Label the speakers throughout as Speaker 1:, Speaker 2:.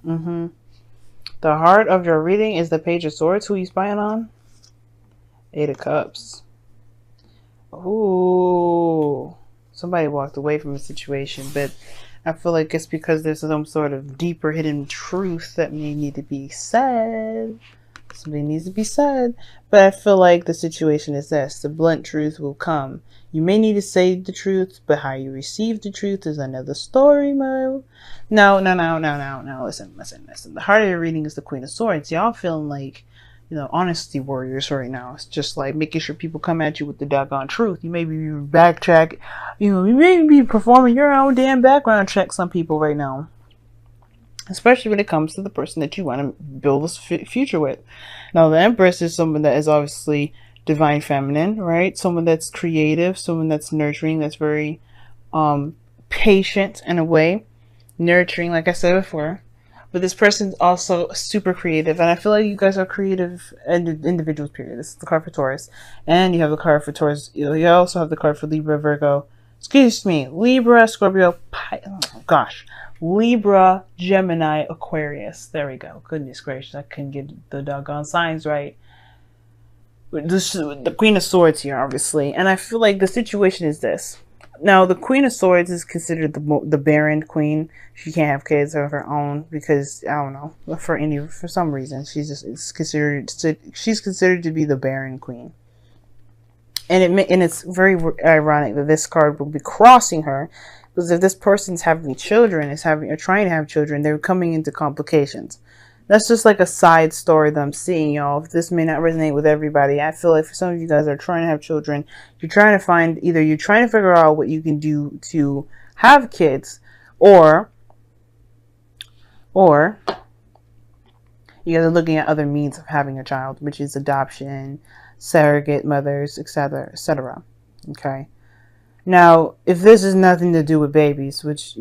Speaker 1: Mm-hmm. The heart of your reading is the Page of Swords. Who you spying on? Eight of Cups. Ooh. Somebody walked away from a situation, but I feel like it's because there's some sort of deeper hidden truth that may need to be said. Something needs to be said. But I feel like the situation is this. The blunt truth will come. You may need to say the truth, but how you receive the truth is another story, Mo. No. Listen. The heart of your reading is the Queen of Swords. Y'all feeling like, honesty warriors right now. It's just like making sure people come at you with the doggone truth. You may be backtrack. You may be performing your own damn background check, some people right now. Especially when it comes to the person that you want to build this future with. Now, the Empress is someone that is obviously divine feminine, right? Someone that's creative, someone that's nurturing, that's very patient in a way. Nurturing, like I said before. But this person's also super creative. And I feel like you guys are creative individuals, period. This is the card for Taurus. And you have the card for Taurus. You also have the card for Libra, Virgo. Excuse me. Libra, Scorpio, Libra, Gemini, Aquarius. There we go. Goodness gracious. I couldn't get the doggone signs right. The Queen of Swords here, obviously. And I feel like the situation is this. Now, the Queen of Swords is considered the barren queen. She can't have kids of her own because, I don't know, for some reason, she's considered to be the barren queen. And it's very ironic that this card will be crossing her, because if this person's having children, or trying to have children, they're coming into complications. That's just like a side story that I'm seeing, y'all. This may not resonate with everybody. I feel like for some of you guys that are trying to have children, you're trying to figure out what you can do to have kids, or you guys are looking at other means of having a child, which is adoption, surrogate mothers, etc., etc. Okay. Now, if this has nothing to do with babies, which,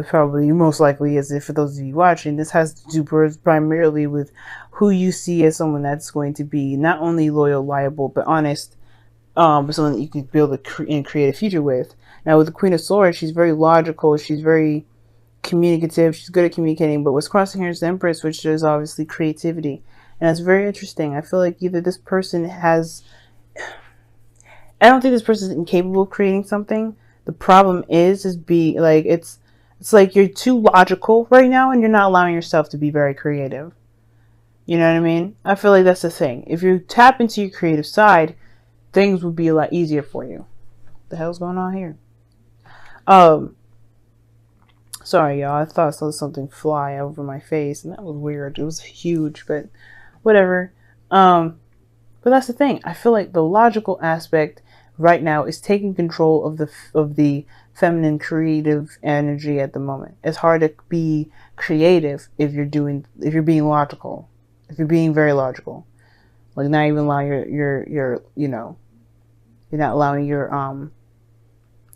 Speaker 1: probably most likely is, for those of you watching, this has to do primarily with who you see as someone that's going to be not only loyal, liable, but honest, but someone that you can build and create a future with. Now, with the Queen of Swords, she's very logical, she's very communicative, she's good at communicating, but what's crossing here is the Empress, which is obviously creativity. And that's very interesting. I feel like either this person I don't think this person is incapable of creating something. The problem is it's like you're too logical right now and you're not allowing yourself to be very creative. You know what I mean? I feel like that's the thing. If you tap into your creative side, things would be a lot easier for you. What the hell's going on here? Sorry, y'all. I thought I saw something fly over my face and that was weird. It was huge, but whatever. But that's the thing. I feel like the logical aspect right now is taking control of the feminine creative energy at the moment. It's hard to be creative if you're being logical. If you're being very logical. Like not even allowing you're not allowing your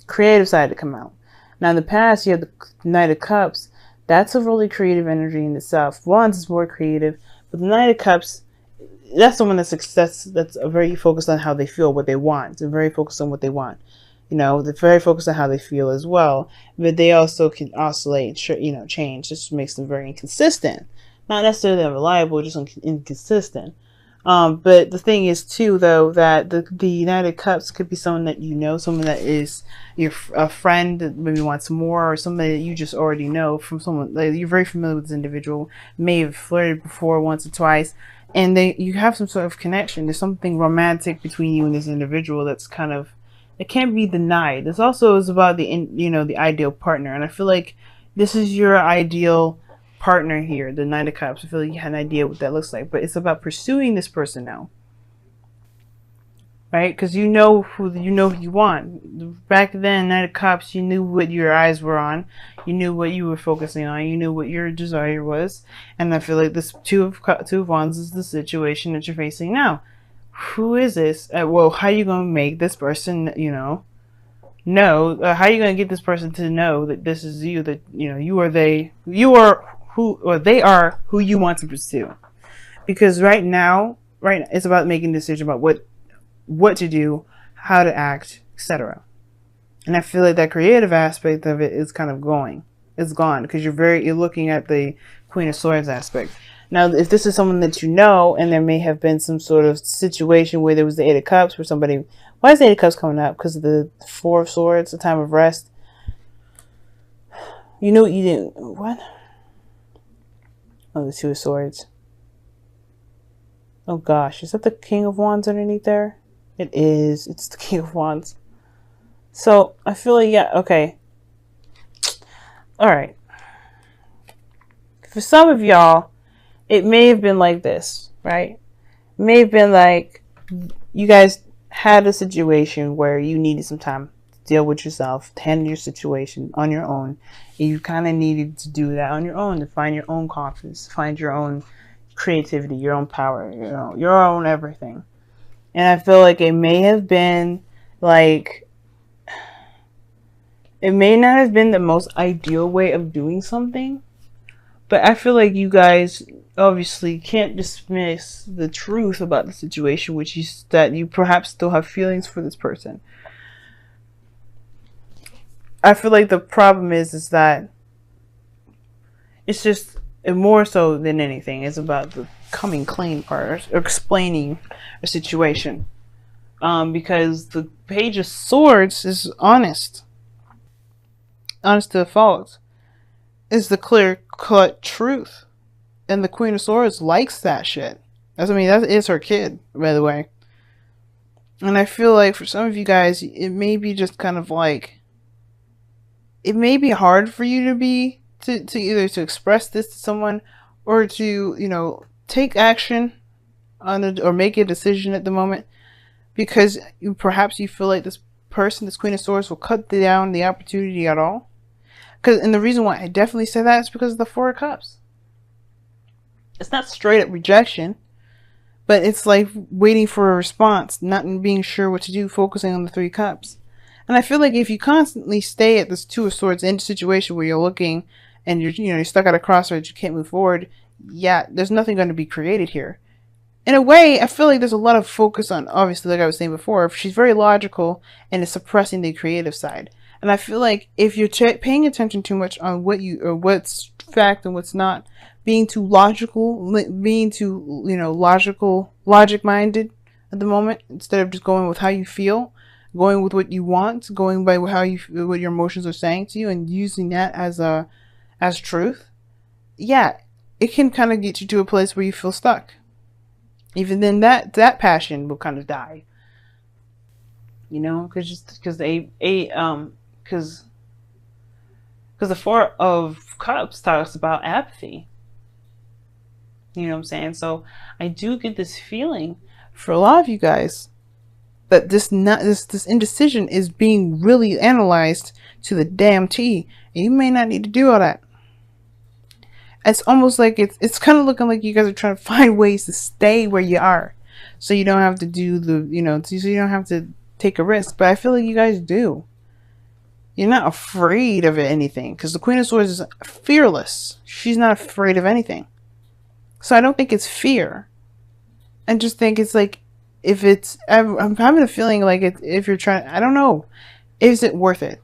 Speaker 1: creative side to come out. Now in the past you have the Knight of Cups. That's a really creative energy in itself. Wands is more creative, but the Knight of Cups, that's someone that's very focused on how they feel, what they want. They're very focused on what they want. They're very focused on how they feel as well. But they also can oscillate, change. This makes them very inconsistent. Not necessarily unreliable, just inconsistent. But the thing is too, though, that the Knight of Cups could be someone that someone that is a friend that maybe wants more, or somebody that you just already know from someone like you're very familiar with this individual, may have flirted before once or twice. And you have some sort of connection. There's something romantic between you and this individual that's it can't be denied. This also is about the ideal partner. And I feel like this is your ideal partner here, the Knight of Cups. I feel like you had an idea what that looks like. But it's about pursuing this person now. Right? Because you know who you want. Back then, Knight of Cups, you knew what your eyes were on. You knew what you were focusing on. You knew what your desire was. And I feel like this Two of Wands is the situation that you're facing now. Who is this? Well, how are you going to make this person, know? How are you going to get this person to know that this is you, that, they are who you want to pursue? Because right now, it's about making a decision about what to do, how to act, etc. And I feel like that creative aspect of it is kind of going. is gone because you're looking at the Queen of Swords aspect. Now, if this is someone that you know, and there may have been some sort of situation where there was the Eight of Cups, where somebody, why is the Eight of Cups coming up? Because of the Four of Swords, the time of rest. You knew you didn't, what? Oh, the Two of Swords. Oh gosh, is that the King of Wands underneath there? It is. It's the King of Wands. So I feel like, yeah, okay. All right. For some of y'all, it may have been like this, right? It may have been like you guys had a situation where you needed some time to deal with yourself, to handle your situation on your own. And you kind of needed to do that on your own, to find your own confidence, find your own creativity, your own power, you know, your own everything. And I feel like it may have been like, it may not have been the most ideal way of doing something, but I feel like you guys obviously can't dismiss the truth about the situation, which is that you perhaps still have feelings for this person. I feel like the problem is that it's just, more so than anything, it's about the coming clean part, or explaining a situation. Because the Page of Swords is honest to a fault. Is the clear-cut truth. And the Queen of Swords likes that shit. That is her kid, by the way. And I feel like for some of you guys, it may be just kind of like, it may be hard for you to either to express this to someone, or to, you know, take action on it, or make a decision at the moment, because perhaps you feel like this person, this Queen of Swords, will cut down the opportunity at all. And the reason why I definitely say that is because of the Four of Cups. It's not straight up rejection, but it's like waiting for a response, not being sure what to do, focusing on the Three Cups. And I feel like if you constantly stay at this Two of Swords in a situation where you're looking and you're stuck at a crossroads, you can't move forward, yeah, there's nothing going to be created here. In a way, I feel like there's a lot of focus on, obviously, like I was saying before, she's very logical and is suppressing the creative side. And I feel like if you're paying attention too much on what's fact and what's not, being too logical, being too, logic minded at the moment, instead of just going with how you feel, going with what you want, going by what your emotions are saying to you, and using that as truth, yeah, it can kind of get you to a place where you feel stuck. Even then, that passion will kind of die. You know, because the Four of Cups talks about apathy. You know what I'm saying? So I do get this feeling for a lot of you guys that this indecision is being really analyzed to the damn T, and you may not need to do all that. It's almost like it's kind of looking like you guys are trying to find ways to stay where you are, so you don't have to do so you don't have to take a risk. But I feel like you guys do. You're not afraid of anything, because the Queen of Swords is fearless. She's not afraid of anything. So I don't think it's fear. I just think it's like, I'm having a feeling like if you're trying, I don't know, is it worth it?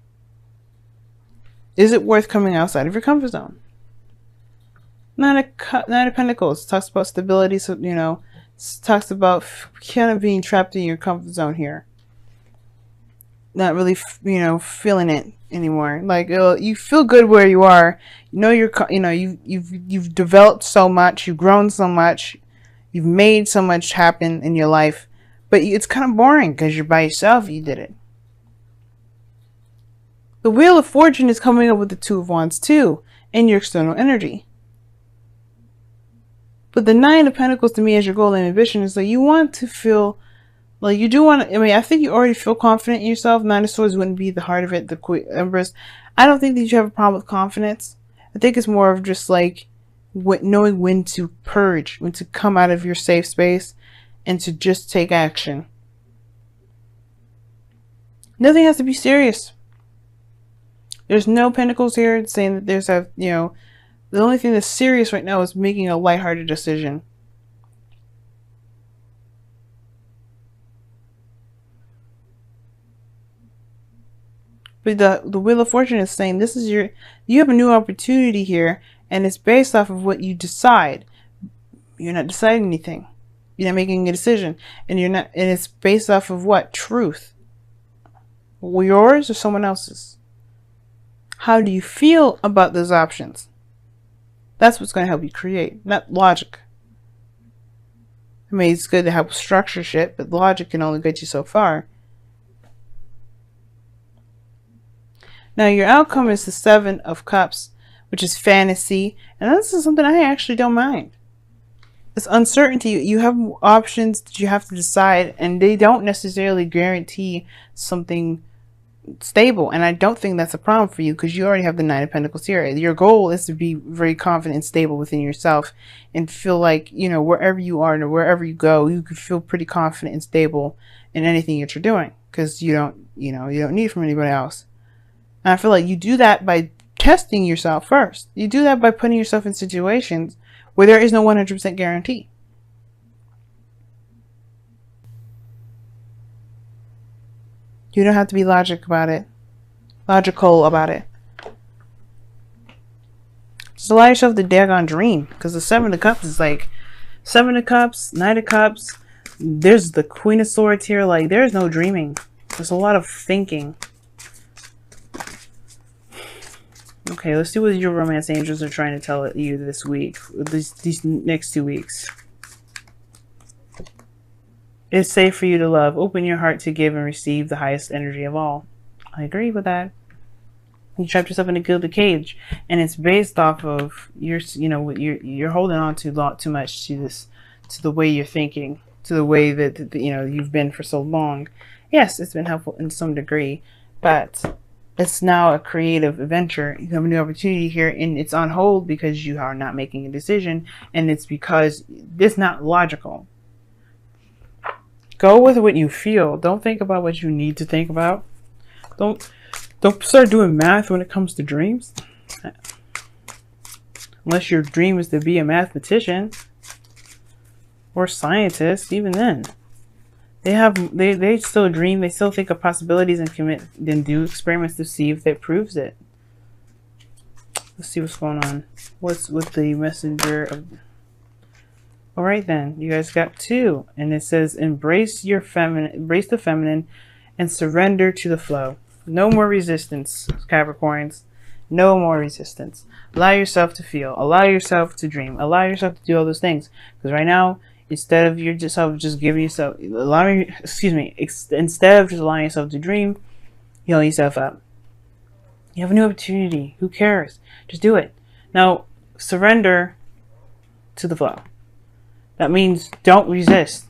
Speaker 1: Is it worth coming outside of your comfort zone? Nine of Pentacles talks about stability, so it talks about kind of being trapped in your comfort zone here. Not really, feeling it anymore. Like, you feel good where you are. You've developed so much, you've grown so much, you've made so much happen in your life, but it's kind of boring because you're by yourself. You did it. The Wheel of Fortune is coming up with the Two of Wands too in your external energy. But the Nine of Pentacles to me as your goal and ambition is like you want to feel like you do want to. I think you already feel confident in yourself. Nine of Swords wouldn't be the heart of it. The Queen Empress. I don't think that you have a problem with confidence. I think it's more of just like knowing when to purge, when to come out of your safe space, and to just take action. Nothing has to be serious. There's no pentacles here saying that there's the only thing that's serious right now is making a lighthearted decision. But the Wheel of Fortune is saying this is you have a new opportunity here, and it's based off of what you decide. You're not deciding anything. You're not making a decision, and it's based off of what? Truth. Yours or someone else's? How do you feel about those options? That's what's going to help you create, not logic. I mean, it's good to help structure shit, but logic can only get you so far. Now, your outcome is the Seven of Cups, which is fantasy, and this is something I actually don't mind. It's uncertainty. You have options that you have to decide, and they don't necessarily guarantee something stable. And I don't think that's a problem for you because you already have the Nine of Pentacles here. Your goal is to be very confident and stable within yourself and feel like, you know, wherever you are and wherever you go, you can feel pretty confident and stable in anything that you're doing because you don't need it from anybody else. And I feel like you do that by testing yourself first. You do that by putting yourself in situations where there is no 100% guarantee. You don't have to be logical about it. Just allow yourself the daggone dream. Because the Seven of Cups is like Seven of Cups, Knight of Cups. There's the Queen of Swords here. Like, there's no dreaming. There's a lot of thinking. Okay, let's see what your romance angels are trying to tell you this week. These next 2 weeks. It's safe for you to love. Open your heart to give and receive the highest energy of all. I agree with that. You trapped yourself in a gilded cage, and it's based off of you're holding on to too much to the way you're thinking, to the way that you've been for so long. Yes, it's been helpful in some degree, but it's now a creative adventure. You have a new opportunity here, and it's on hold because you are not making a decision, and it's because it's not logical. Go with what you feel. Don't think about what you need to think about. Don't start doing math when it comes to dreams. Unless your dream is to be a mathematician or scientist, even then. They still dream, they still think of possibilities and commit, then do experiments to see if that proves it. Let's see what's going on. What's with the messenger of... Alright then, you guys got 2. And it says, embrace the feminine and surrender to the flow. No more resistance, Capricorns. No more resistance. Allow yourself to feel. Allow yourself to dream. Allow yourself to do all those things. Because right now, instead of instead of just allowing yourself to dream, heal yourself up. You have a new opportunity. Who cares? Just do it. Now, surrender to the flow. That means don't resist.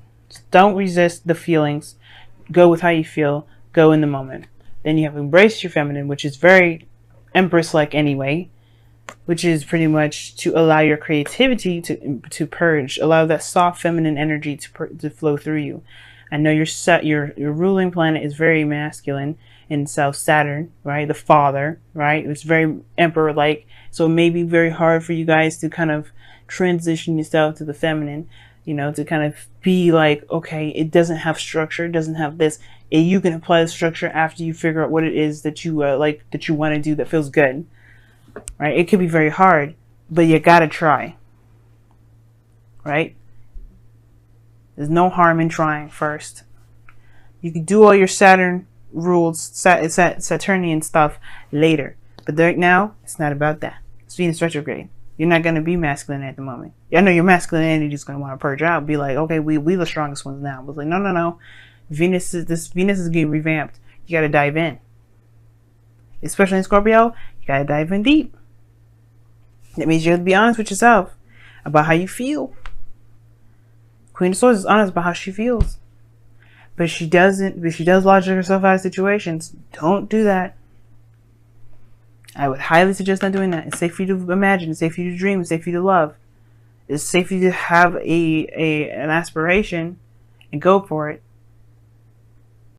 Speaker 1: Don't resist the feelings. Go with how you feel. Go in the moment. Then you have embraced your feminine, which is very Empress-like anyway, which is pretty much to allow your creativity to purge, allow that soft feminine energy to flow through you. I know your ruling planet is very masculine in South Saturn, right? The father, right? It's very Emperor-like, so it may be very hard for you guys to kind of transition yourself to the feminine, to kind of be like, okay, it doesn't have structure, it doesn't have this. And you can apply the structure after you figure out what it is that you that you want to do that feels good. Right? It could be very hard, but you gotta try. Right? There's no harm in trying first. You can do all your Saturn rules, Saturnian stuff later. But right now, it's not about that. It's Venus retrograde. You're not gonna be masculine at the moment. I know your masculine energy is gonna want to purge out, be like, okay, we the strongest ones now. But like, no. Venus is getting revamped. You gotta dive in. Especially in Scorpio, you gotta dive in deep. That means you have to be honest with yourself about how you feel. Queen of Swords is honest about how she feels. But she does logic herself out of situations. Don't do that. I would highly suggest not doing that. It's safe for you to imagine, it's safe for you to dream, it's safe for you to love. It's safe for you to have an aspiration and go for it.